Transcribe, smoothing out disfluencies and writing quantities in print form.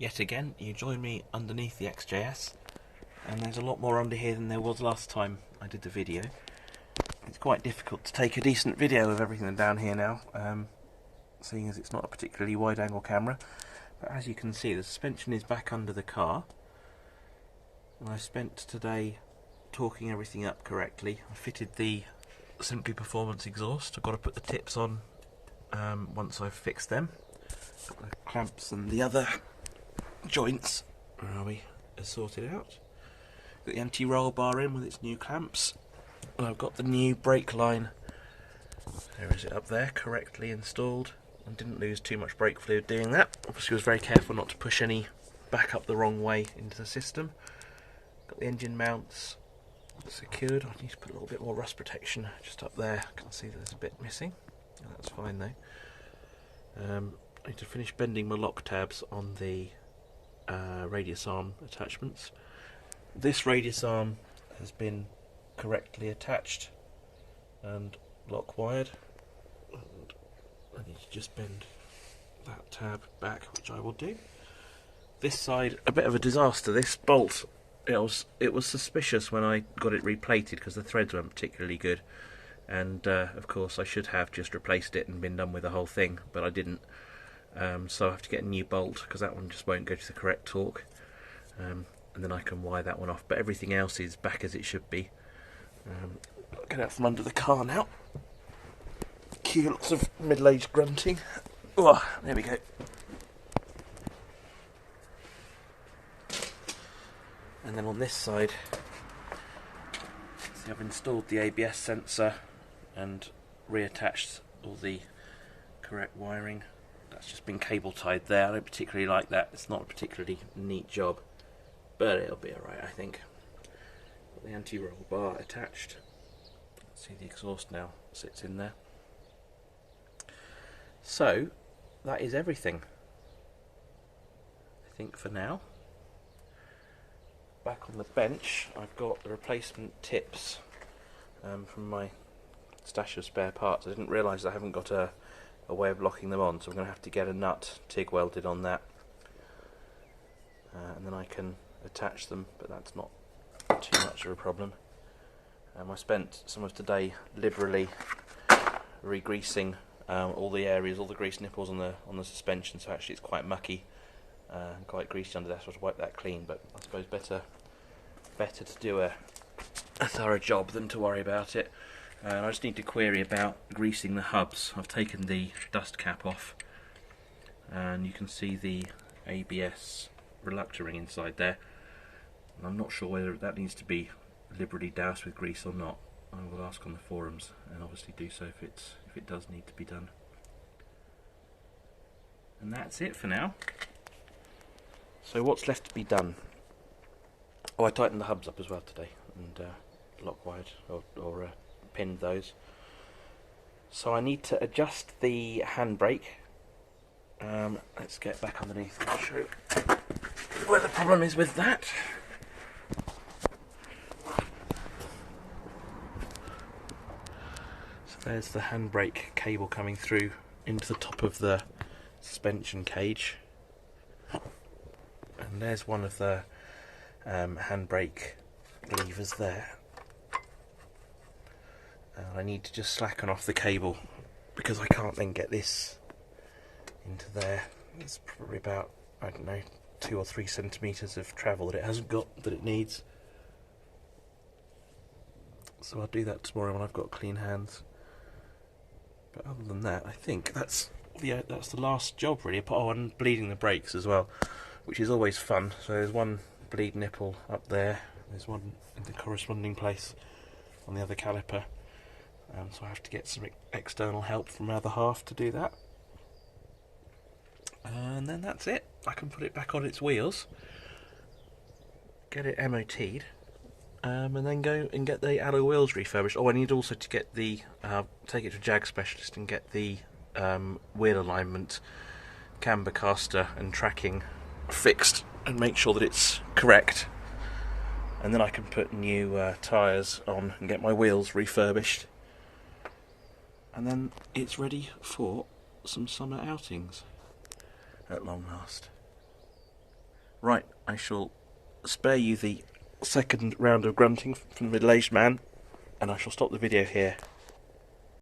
Yet again, you join me underneath the XJ-S, and there's a lot more under here than there was last time I did the video. It's quite difficult to take a decent video of everything down here now, seeing as it's not a particularly wide angle camera. But as you can see, the suspension is back under the car, and I spent today torquing everything up correctly. I fitted the Simply Performance exhaust. I've got to put the tips on once I've fixed them. Got the clamps and the other joints, where are we, are sorted out. Got the anti-roll bar in with its new clamps, and I've got the new brake line, there is it up there, correctly installed, and didn't lose too much brake fluid doing that. Obviously was very careful not to push any back up the wrong way into the system. Got the engine mounts secured. I need to put a little bit more rust protection just up there. I can see there's a bit missing. That's fine though. I need to finish bending my lock tabs on the radius arm attachments. This radius arm has been correctly attached and lock wired, and I need to just bend that tab back, which I will do. This side, a bit of a disaster. This bolt, it was suspicious when I got it replated because the threads weren't particularly good, and of course I should have just replaced it and been done with the whole thing, but I didn't. So I have to get a new bolt because that one just won't go to the correct torque, and then I can wire that one off, but everything else is back as it should be. I'll get out from under the car now. Cue lots of middle-aged grunting. Oh, there we go. And then on this side, see, I've installed the ABS sensor and reattached all the correct wiring. That's just been cable tied there. I don't particularly like that. It's not a particularly neat job, but it'll be alright, I think. Got the anti-roll bar attached. See, the exhaust now sits in there. So that is everything, I think, for now. Back on the bench, I've got the replacement tips from my stash of spare parts. I didn't realise I haven't got a way of locking them on, so I'm going to have to get a nut TIG welded on that, and then I can attach them, but that's not too much of a problem. I spent some of today liberally re-greasing all the areas, all the grease nipples on the suspension, so actually it's quite mucky and quite greasy under there, so I have to wipe that clean, but I suppose better to do a thorough job than to worry about it. I just need to query about greasing the hubs. I've taken the dust cap off, and you can see the ABS reluctor ring inside there. And I'm not sure whether that needs to be liberally doused with grease or not. I will ask on the forums, and obviously do so if it does need to be done. And that's it for now. So what's left to be done? Oh, I tightened the hubs up as well today, and lock wired or pinned those. So I need to adjust the handbrake. Let's get back underneath and show you where the problem is with that. So there's the handbrake cable coming through into the top of the suspension cage, and there's one of the handbrake levers there. I need to just slacken off the cable because I can't then get this into there. It's probably about, I don't know, 2 or 3 centimetres of travel that it hasn't got, that it needs. So I'll do that tomorrow when I've got clean hands. But other than that, I think that's the last job really. Oh, and bleeding the brakes as well, which is always fun. So there's one bleed nipple up there, there's one in the corresponding place on the other caliper. So I have to get some external help from my other half to do that. And then that's it. I can put it back on its wheels, get it MOT'd, and then go and get the alloy wheels refurbished. Oh, I need also to get the take it to a Jag specialist and get the wheel alignment, camber caster and tracking fixed and make sure that it's correct. And then I can put new tyres on and get my wheels refurbished. And then it's ready for some summer outings at long last. Right, I shall spare you the second round of grunting from the middle-aged man, and I shall stop the video here.